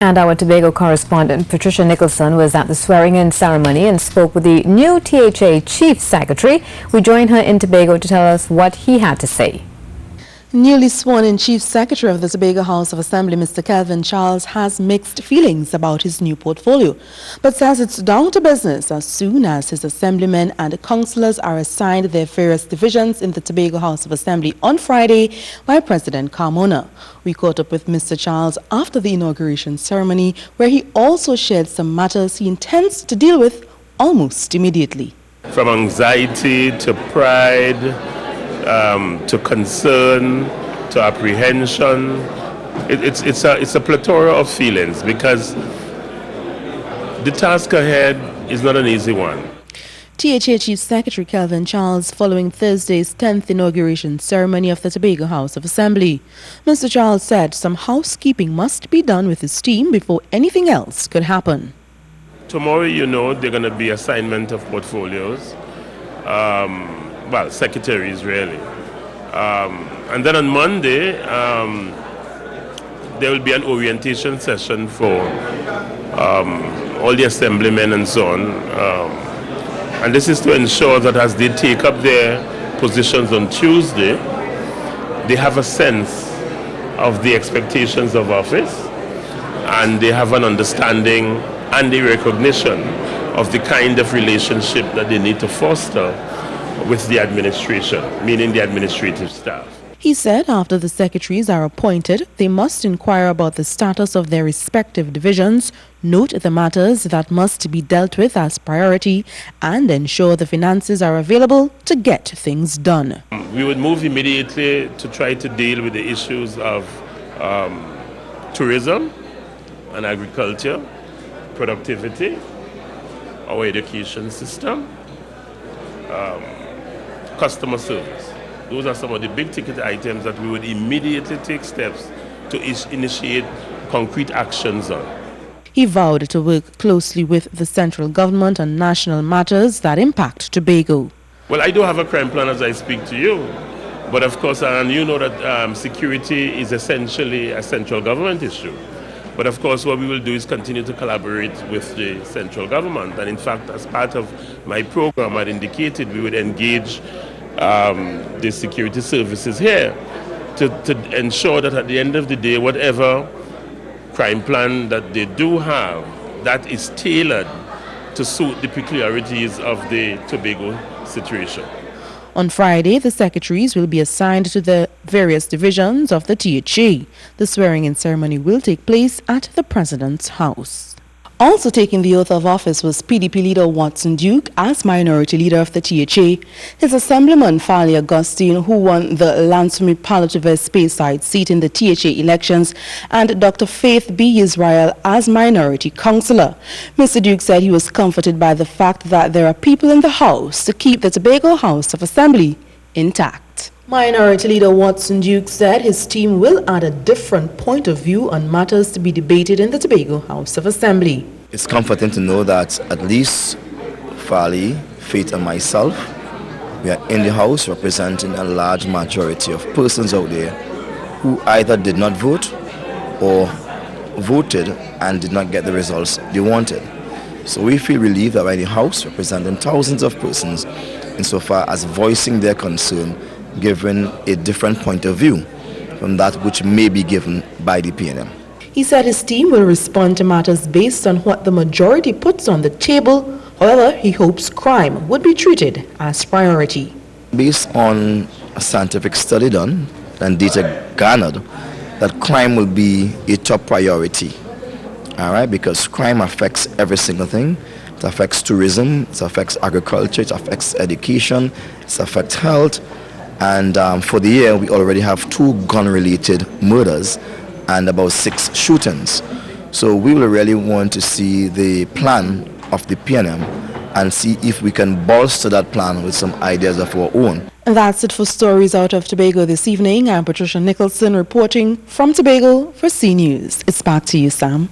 And our Tobago correspondent Patricia Nicholson was at the swearing-in ceremony and spoke with the new THA Chief Secretary. We joined her in Tobago to tell us what he had to say. Newly sworn-in Chief Secretary of the Tobago House of Assembly, Mr. Kelvin Charles, has mixed feelings about his new portfolio, but says it's down to business as soon as his assemblymen and councillors are assigned their various divisions in the Tobago House of Assembly on Friday by President Carmona. We caught up with Mr. Charles after the inauguration ceremony, where he also shared some matters he intends to deal with almost immediately. From anxiety to pride, to concern, to apprehension. It's a plethora of feelings because the task ahead is not an easy one. THA Chief Secretary Kelvin Charles following Thursday's 10th inauguration ceremony of the Tobago House of Assembly. Mr. Charles said some housekeeping must be done with his team before anything else could happen. Tomorrow, you know, they're going to be assignment of portfolios. Well, secretaries really. And then on Monday, there will be an orientation session for all the assemblymen and so on. And this is to ensure that as they take up their positions on Tuesday, they have a sense of the expectations of office and they have an understanding and a recognition of the kind of relationship that they need to foster with the administration, meaning the administrative staff. He said after the secretaries are appointed, they must inquire about the status of their respective divisions, note the matters that must be dealt with as priority, and ensure the finances are available to get things done. We would move immediately to try to deal with the issues of tourism and agriculture, productivity, our education system, customer service. Those are some of the big ticket items that we would immediately take steps to initiate concrete actions on. He vowed to work closely with the central government on national matters that impact Tobago. Well, I do have a crime plan as I speak to you, but of course, and you know that security is essentially a central government issue. But of course, what we will do is continue to collaborate with the central government. And in fact, as part of my program, I'd indicated we would engage the security services here to ensure that at the end of the day, whatever crime plan that they do have, that is tailored to suit the peculiarities of the Tobago situation. On Friday, the secretaries will be assigned to the various divisions of the THA. The swearing-in ceremony will take place at the President's house. Also taking the oath of office was PDP leader Watson Duke as minority leader of the THA. His assemblyman Fali Augustine, who won the Lansumi Palliative Speyside seat in the THA elections, and Dr. Faith B. Israel as minority councillor. Mr. Duke said he was comforted by the fact that there are people in the House to keep the Tobago House of Assembly intact. Minority Leader Watson Duke said his team will add a different point of view on matters to be debated in the Tobago House of Assembly. It's comforting to know that at least Fali, Faith and myself, we are in the House representing a large majority of persons out there who either did not vote or voted and did not get the results they wanted. So we feel relieved that we're in the House representing thousands of persons insofar as voicing their concern, given a different point of view from that which may be given by the PNM. He said his team will respond to matters based on what the majority puts on the table. However, he hopes crime would be treated as priority. Based on a scientific study done and data garnered, that crime will be a top priority. All right, because crime affects every single thing. It affects tourism, it affects agriculture, it affects education, it affects health. And for the year, we already have 2 gun-related murders and about 6 shootings. So we will really want to see the plan of the PNM and see if we can bolster that plan with some ideas of our own. And that's it for Stories Out of Tobago this evening. I'm Patricia Nicholson reporting from Tobago for C News. It's back to you, Sam.